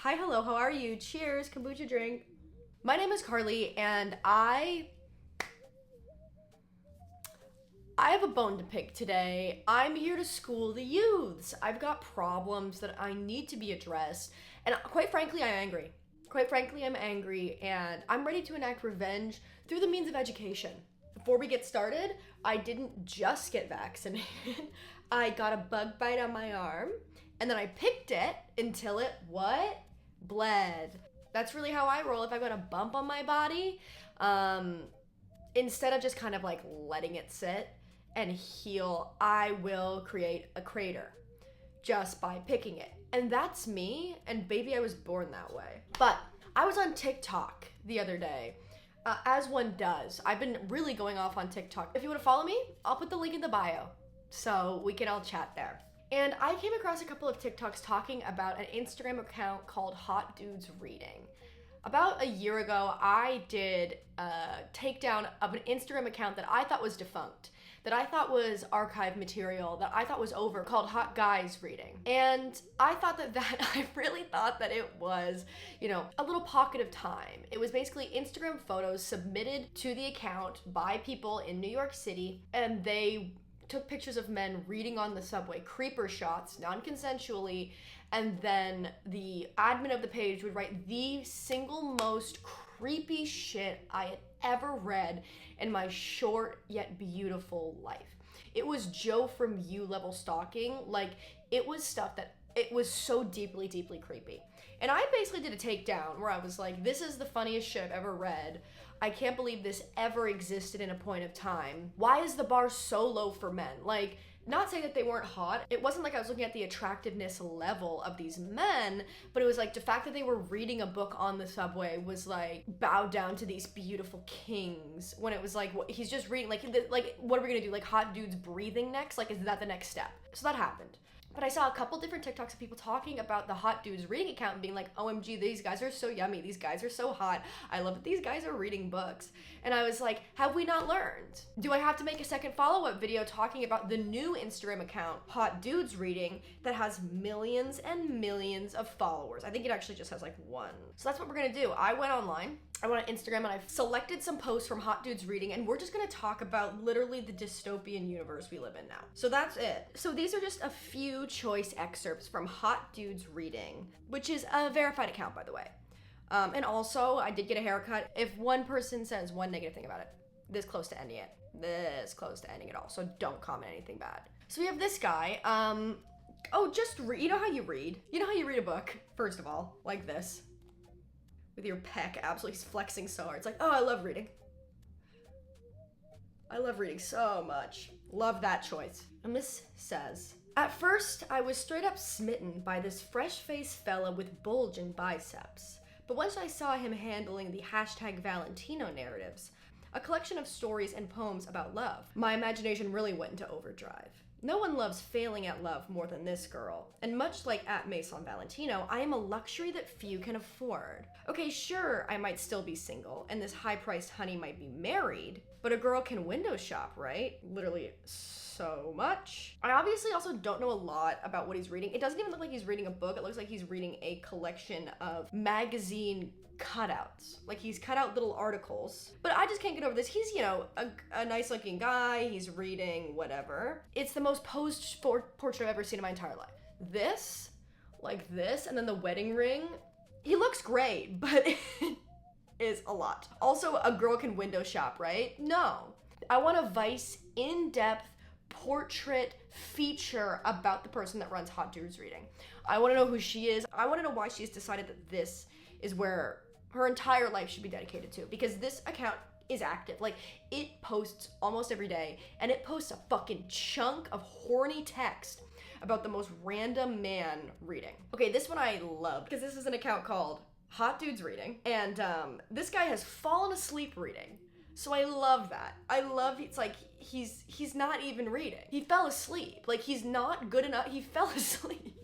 Hi, hello, how are you? Cheers, kombucha drink. My name is Carly, and I have a bone to pick today. I'm here to school the youths. I've got problems that I need to be addressed, and quite frankly, I'm angry. I'm angry, and I'm ready to enact revenge through the means of education. Before we get started, I didn't just get vaccinated. I got a bug bite on my arm, and then I picked it until it, bled. That's really how I roll if I've got a bump on my body. Instead of just kind of like letting it sit and heal, I will create a crater just by picking it. And that's me, and baby, I was born that way. But I was on TikTok the other day, as one does. I've been really going off on TikTok. If you want to follow me, I'll put the link in the bio so we can all chat there. And I came across a couple of TikToks talking about an Instagram account called Hot Dudes Reading. About a year ago, I did a takedown of an Instagram account that I thought was defunct, that I thought was archive material, that I thought was over, called Hot Guys Reading. And I thought I really thought that it was, a little pocket of time. It was basically Instagram photos submitted to the account by people in New York City, and they took pictures of men reading on the subway, creeper shots, non-consensually, and then the admin of the page would write the single most creepy shit I had ever read in my short yet beautiful life. It was Joe from You level stalking. Like, it was stuff that it was so deeply, deeply creepy. And I basically did a takedown where I was like, this is the funniest shit I've ever read. I can't believe this ever existed in a point of time. Why is the bar so low for men? Like, not saying that they weren't hot. It wasn't like I was looking at the attractiveness level of these men, but it was like the fact that they were reading a book on the subway was like, bow down to these beautiful kings, when it was like, he's just reading, like, what are we gonna do? Like, hot dudes breathing next? Like, is that the next step? So that happened. But I saw a couple different TikToks of people talking about the Hot Dudes Reading account and being like, OMG, these guys are so yummy. These guys are so hot. I love that these guys are reading books. And I was like, have we not learned? Do I have to make a second follow-up video talking about the new Instagram account, Hot Dudes Reading, that has millions and millions of followers? I think it actually just has like one. So that's what we're gonna do. I went online. I went on Instagram and I've selected some posts from Hot Dudes Reading, and we're just gonna talk about literally the dystopian universe we live in now. So that's it. So these are just a few choice excerpts from Hot Dudes Reading, which is a verified account, by the way. And also, I did get a haircut. If one person says one negative thing about it, this close to ending it all. So don't comment anything bad. So we have this guy. You know how you read? You know how you read a book, first of all, like this, with your pec absolutely flexing so hard. It's like, oh, I love reading. I love reading so much. Love that choice. And this says, at first, I was straight up smitten by this fresh-faced fella with bulging biceps. But once I saw him handling the #Valentino narratives, a collection of stories and poems about love, my imagination really went into overdrive. No one loves failing at love more than this girl, and much like at Maison Valentino, I am a luxury that few can afford. Okay, sure, I might still be single, and this high-priced honey might be married, but a girl can window shop, right? Literally so much. I obviously also don't know a lot about what he's reading. It doesn't even look like he's reading a book. It looks like he's reading a collection of magazine cutouts. Like, he's cut out little articles. But I just can't get over this. He's, a nice looking guy. He's reading whatever. It's the most posed portrait I've ever seen in my entire life. This, like this, and then the wedding ring. He looks great, but it is a lot. Also, a girl can window shop, right? No. I want a Vice in-depth portrait feature about the person that runs Hot Dudes Reading. I want to know who she is. I want to know why she's decided that this is where her entire life should be dedicated to, because this account is active. Like, it posts almost every day, and it posts a fucking chunk of horny text about the most random man reading. Okay, this one I love, because this is an account called Hot Dudes Reading, and this guy has fallen asleep reading. So I love that. It's like, he's not even reading. He fell asleep. Like, he's not good enough. He fell asleep.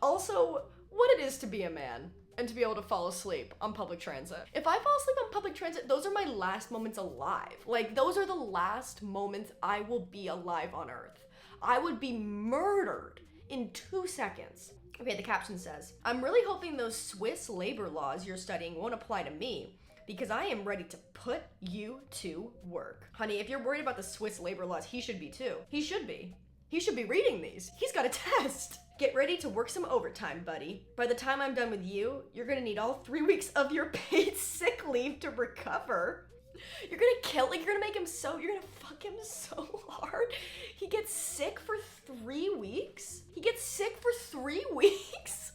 Also, what it is to be a man and to be able to fall asleep on public transit. If I fall asleep on public transit, those are my last moments alive. Like, those are the last moments I will be alive on Earth. I would be murdered in 2 seconds. Okay, the caption says, I'm really hoping those Swiss labor laws you're studying won't apply to me, because I am ready to put you to work. Honey, if you're worried about the Swiss labor laws, he should be too. He should be. He should be reading these. He's got a test. Get ready to work some overtime, buddy. By the time I'm done with you, you're gonna need all 3 weeks of your paid sick leave to recover. You're gonna kill, like, you're gonna fuck him so hard. He gets sick for 3 weeks? He gets sick for 3 weeks?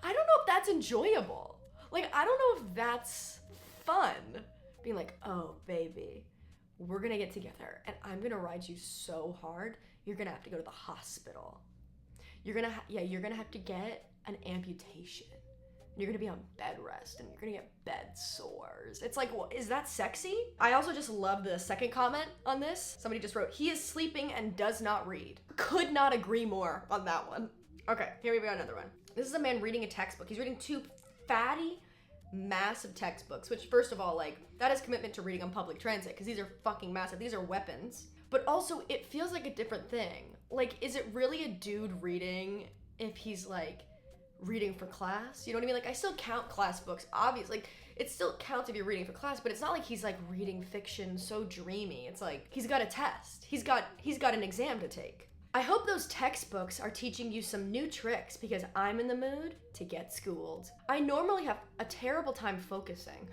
I don't know if that's enjoyable. Like, I don't know if that's fun. Being like, oh, baby, we're gonna get together and I'm gonna ride you so hard, you're gonna have to go to the hospital. You're gonna have to get an amputation. You're gonna be on bed rest and you're gonna get bed sores. It's like, well, is that sexy? I also just love the second comment on this. Somebody just wrote, he is sleeping and does not read. Could not agree more on that one. Okay, here we go, another one. This is a man reading a textbook. He's reading 2 fatty, massive textbooks, which first of all, like, that is commitment to reading on public transit, because these are fucking massive. These are weapons. But also, it feels like a different thing. Like, is it really a dude reading if he's like reading for class? You know what I mean? Like, I still count class books, obviously. Like, it still counts if you're reading for class, but it's not like he's like reading fiction so dreamy. It's like, he's got a test. He's got an exam to take. I hope those textbooks are teaching you some new tricks, because I'm in the mood to get schooled. I normally have a terrible time focusing,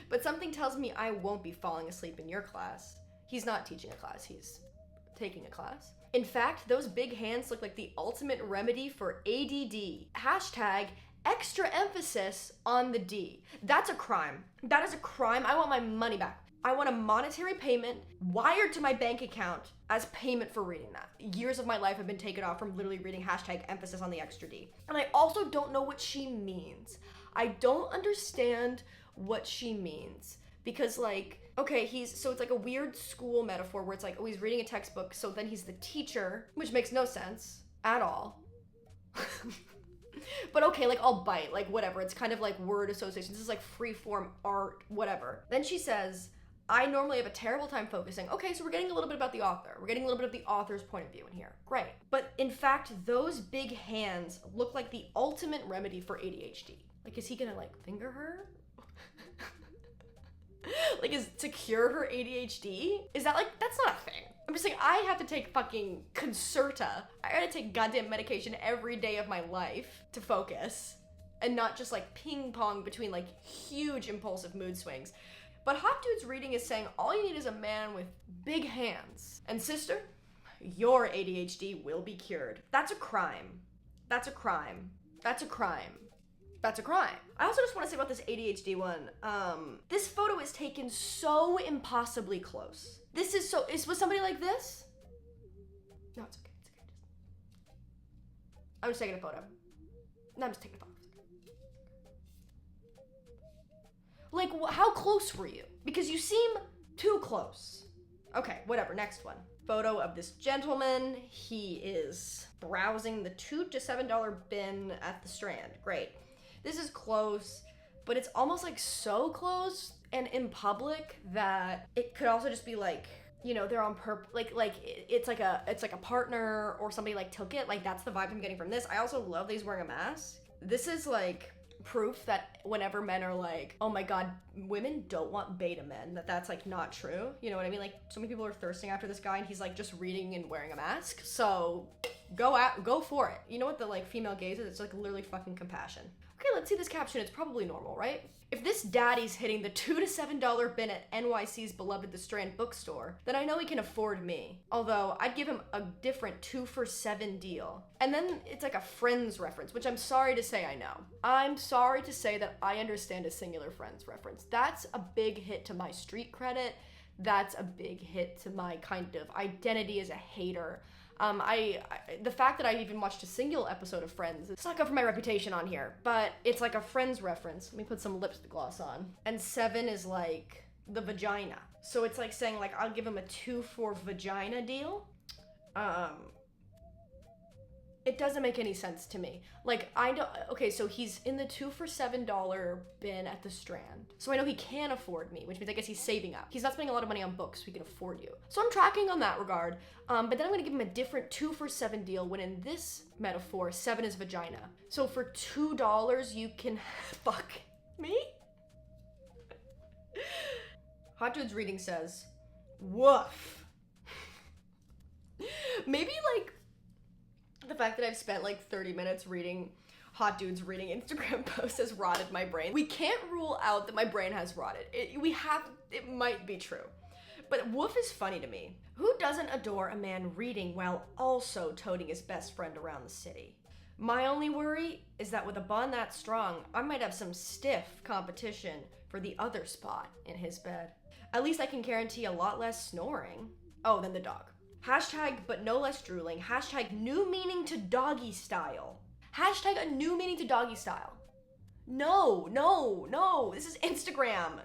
but something tells me I won't be falling asleep in your class. He's not teaching a class, he's taking a class. In fact, those big hands look like the ultimate remedy for ADD. Hashtag extra emphasis on the D. That's a crime. That is a crime. I want my money back. I want a monetary payment wired to my bank account as payment for reading that. Years of my life have been taken off from literally reading hashtag emphasis on the extra D. And I also don't know what she means. I don't understand what she means. Because, like, okay, so it's like a weird school metaphor where it's like, oh, he's reading a textbook, so then he's the teacher, which makes no sense at all. But okay, like, I'll bite, like, whatever. It's kind of like word association. This is like free-form art, whatever. Then she says, I normally have a terrible time focusing. Okay, so we're getting a little bit about the author. We're getting a little bit of the author's point of view in here. Great. But in fact, those big hands look like the ultimate remedy for ADHD. Like, is he gonna, like, finger her? Like, is to cure her ADHD? Is that, like, that's not a thing. I'm just saying, I have to take fucking Concerta. I gotta take goddamn medication every day of my life to focus and not just, like, ping pong between, like, huge impulsive mood swings. But Hot Dudes Reading is saying all you need is a man with big hands. And sister, your ADHD will be cured. That's a crime. That's a crime. That's a crime. That's a crime. I also just want to say about this ADHD one, this photo is taken so impossibly close. Was somebody like this? No, it's okay, it's okay. I'm just taking a photo. No, I'm just taking a photo. Like, how close were you? Because you seem too close. Okay, whatever, next one. Photo of this gentleman. He is browsing the $2 to $7 bin at the Strand. Great. This is close, but it's almost like so close and in public that it could also just be like, you know, they're on it's like a partner or somebody like took it. Like, that's the vibe I'm getting from this. I also love that he's wearing a mask. This is like proof that whenever men are like, oh my god, women don't want beta men, that's like not true. You know what I mean? Like, so many people are thirsting after this guy and he's like just reading and wearing a mask. So go for it. You know what the like female gaze is? It's like literally fucking compassion. Okay, let's see this caption. It's probably normal, right? If this daddy's hitting the $2 to $7 bin at NYC's beloved The Strand bookstore, then I know he can afford me. Although, I'd give him a different 2 for $7 deal. And then it's like a Friends reference, which I'm sorry to say I know. I'm sorry to say that I understand a singular Friends reference. That's a big hit to my street credit. That's a big hit to my kind of identity as a hater. The fact that I even watched a single episode of Friends, it's not good for my reputation on here, but it's like a Friends reference. Let me put some lipstick gloss on. And 7 is like the vagina. So it's like saying like, I'll give him a 2 for vagina deal. It doesn't make any sense to me. Like, I don't, okay, so he's in the 2 for $7 bin at the Strand. So I know he can afford me, which means I guess he's saving up. He's not spending a lot of money on books, so he can afford you. So I'm tracking on that regard, but then I'm gonna give him a different 2 for $7 deal when in this metaphor, 7 is vagina. So for $2, you can fuck me? Hot Dude's reading says, woof. Maybe like, the fact that I've spent like 30 minutes reading Hot Dudes reading Instagram posts has rotted my brain. We can't rule out that my brain has rotted. It might be true. But woof is funny to me. Who doesn't adore a man reading while also toting his best friend around the city? My only worry is that with a bond that strong, I might have some stiff competition for the other spot in his bed. At least I can guarantee a lot less snoring. Oh, than the dog. Hashtag, but no less drooling. Hashtag, new meaning to doggy style. Hashtag, a new meaning to doggy style. No. This is Instagram.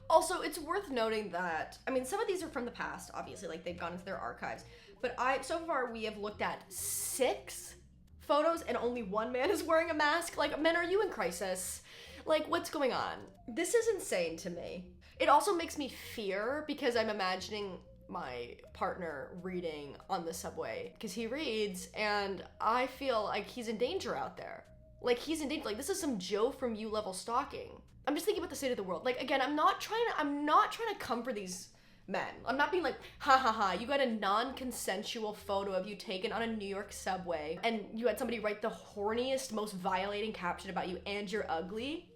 Also, it's worth noting that, I mean, some of these are from the past, obviously, like they've gone into their archives. But so far we have looked at 6 photos and only 1 man is wearing a mask. Like, men, are you in crisis? Like, what's going on? This is insane to me. It also makes me fear because I'm imagining my partner reading on the subway because he reads and I feel like he's in danger out there. Like, he's in danger. Like, this is some Joe from You level stalking. I'm just thinking about the state of the world. Like, again, I'm not trying to comfort these men. I'm not being like, ha ha ha, you got a non-consensual photo of you taken on a New York subway and you had somebody write the horniest, most violating caption about you and you're ugly.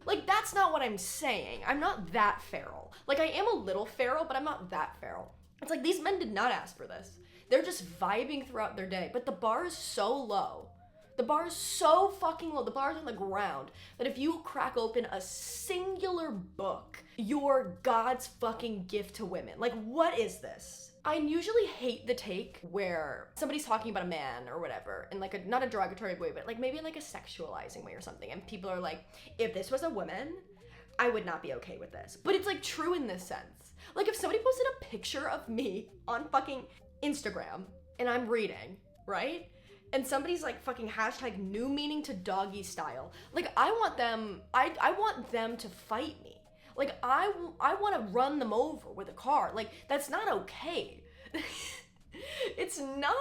Like, that's not what I'm saying. I'm not that feral. Like, I am a little feral, but I'm not that feral. It's like, these men did not ask for this. They're just vibing throughout their day, but the bar is so low. The bar is so fucking low. The bar is on the ground that if you crack open a singular book, you're God's fucking gift to women. Like, what is this? I usually hate the take where somebody's talking about a man or whatever in like not a derogatory way, but like maybe in like a sexualizing way or something. And people are like, if this was a woman, I would not be okay with this. But it's like true in this sense. Like, if somebody posted a picture of me on fucking Instagram and I'm reading, right? And somebody's like fucking hashtag new meaning to doggy style. Like, I want them to fight me. Like, I want to run them over with a car. Like, that's not okay. It's not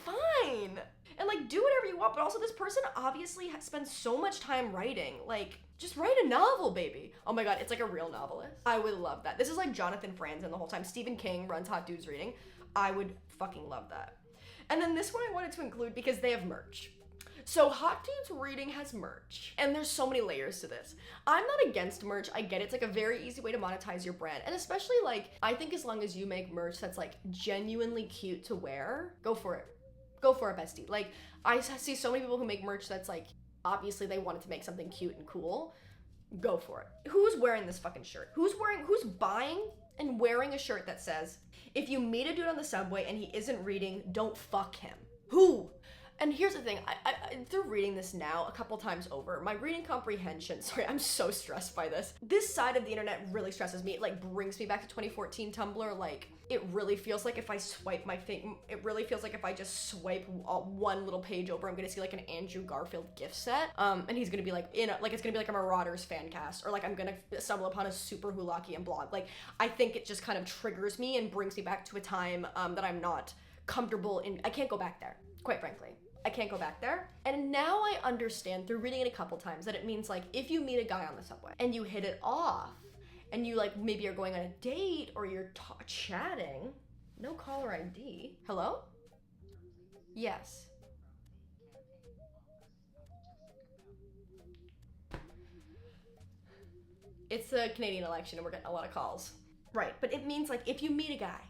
fine. And like, do whatever you want, but also this person obviously spends so much time writing. Like, just write a novel, baby. Oh my God, it's like a real novelist. I would love that. This is like Jonathan Franzen the whole time. Stephen King runs Hot Dudes Reading. I would fucking love that. And then this one I wanted to include because they have merch. So Hot Dudes Reading has merch, and there's so many layers to this. I'm not against merch. I get it. It's like a very easy way to monetize your brand. And especially like, I think as long as you make merch that's like genuinely cute to wear, go for it. Go for it, bestie. Like, I see so many people who make merch that's like, obviously they wanted to make something cute and cool. Go for it. Who's wearing this fucking shirt? Who's buying and wearing a shirt that says, if you meet a dude on the subway and he isn't reading, don't fuck him? Who? And here's the thing, I through reading this now a couple times over, my reading comprehension, sorry, I'm so stressed by this. This side of the internet really stresses me. It like brings me back to 2014 Tumblr. Like, it really feels like if I swipe my thing, it really feels like if I just swipe one little page over, I'm gonna see like an Andrew Garfield gift set. And he's gonna be like, it's gonna be like a Marauders fan cast, or like I'm gonna stumble upon a super Hulakian blog. Like, I think it just kind of triggers me and brings me back to a time that I'm not comfortable in. I can't go back there, quite frankly. I can't go back there. And now I understand through reading it a couple times that it means like if you meet a guy on the subway and you hit it off and you like maybe are going on a date or you're chatting, no caller ID. Hello? Yes. It's the Canadian election and we're getting a lot of calls. Right, but it means like if you meet a guy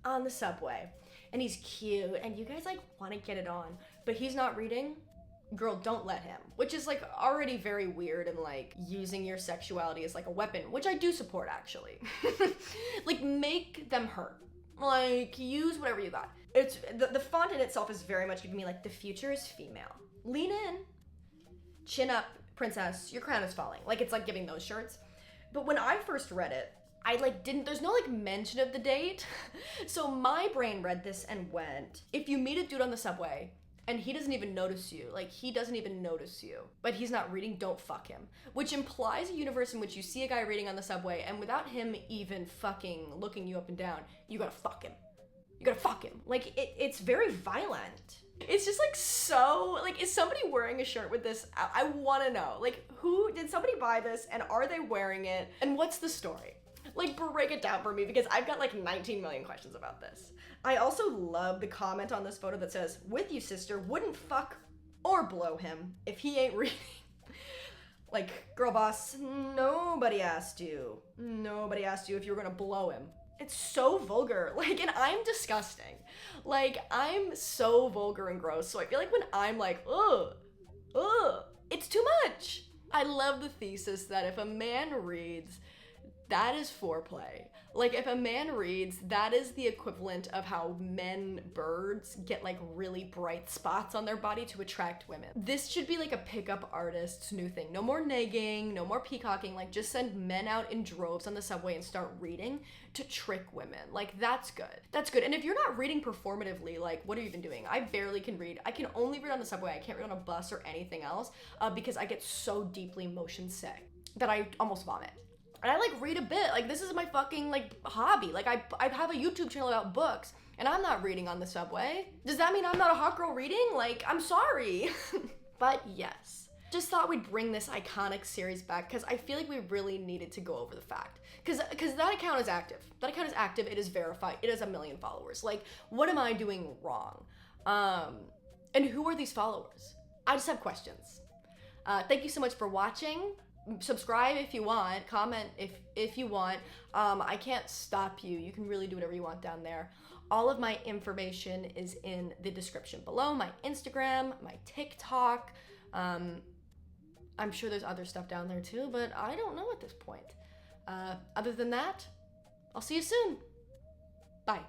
on the subway and he's cute and you guys like want to get it on, but he's not reading, girl, don't let him. Which is like already very weird and like using your sexuality as like a weapon, which I do support actually. Like, make them hurt. Like, use whatever you got. It's the font in itself is very much giving me like the future is female. Lean in, chin up, princess, your crown is falling. Like, it's like giving those shirts. But when I first read it, I like there's no like mention of the date. So my brain read this and went, if you meet a dude on the subway and he doesn't even notice you, like he doesn't even notice you, but he's not reading, don't fuck him. Which implies a universe in which you see a guy reading on the subway and without him even fucking looking you up and down, you gotta fuck him. You gotta fuck him. Like it's very violent. It's just like so, like is somebody wearing a shirt with this? I wanna know. Like who, did somebody buy this and are they wearing it? And what's the story? Like break it down for me because I've got like 19 million questions about this. I also love the comment on this photo that says, with you sister, wouldn't fuck or blow him if he ain't reading. Like, girl boss, nobody asked you. Nobody asked you if you were gonna blow him. It's so vulgar, like, and I'm disgusting. Like, I'm so vulgar and gross, so I feel like when I'm like, ugh, it's too much. I love the thesis that if a man reads, that is foreplay. Like if a man reads, that is the equivalent of how birds get like really bright spots on their body to attract women. This should be like a pickup artist's new thing. No more negging, no more peacocking, like just send men out in droves on the subway and start reading to trick women. Like that's good. That's good. And if you're not reading performatively, like what are you even doing? I barely can read. I can only read on the subway. I can't read on a bus or anything else because I get so deeply motion sick that I almost vomit. And I like read a bit, like this is my fucking like hobby. Like I have a YouTube channel about books and I'm not reading on the subway. Does that mean I'm not a hot girl reading? Like, I'm sorry. But yes, just thought we'd bring this iconic series back because I feel like we really needed to go over the fact. Because that account is active. That account is active, it is verified, it has 1 million followers. Like, what am I doing wrong? And who are these followers? I just have questions. Thank you so much for watching. Subscribe if you want, comment if you want. I can't stop you. You can really do whatever you want down there. All of my information is in the description below. My Instagram, my TikTok. I'm sure there's other stuff down there too, but I don't know at this point. Other than that, I'll see you soon. Bye.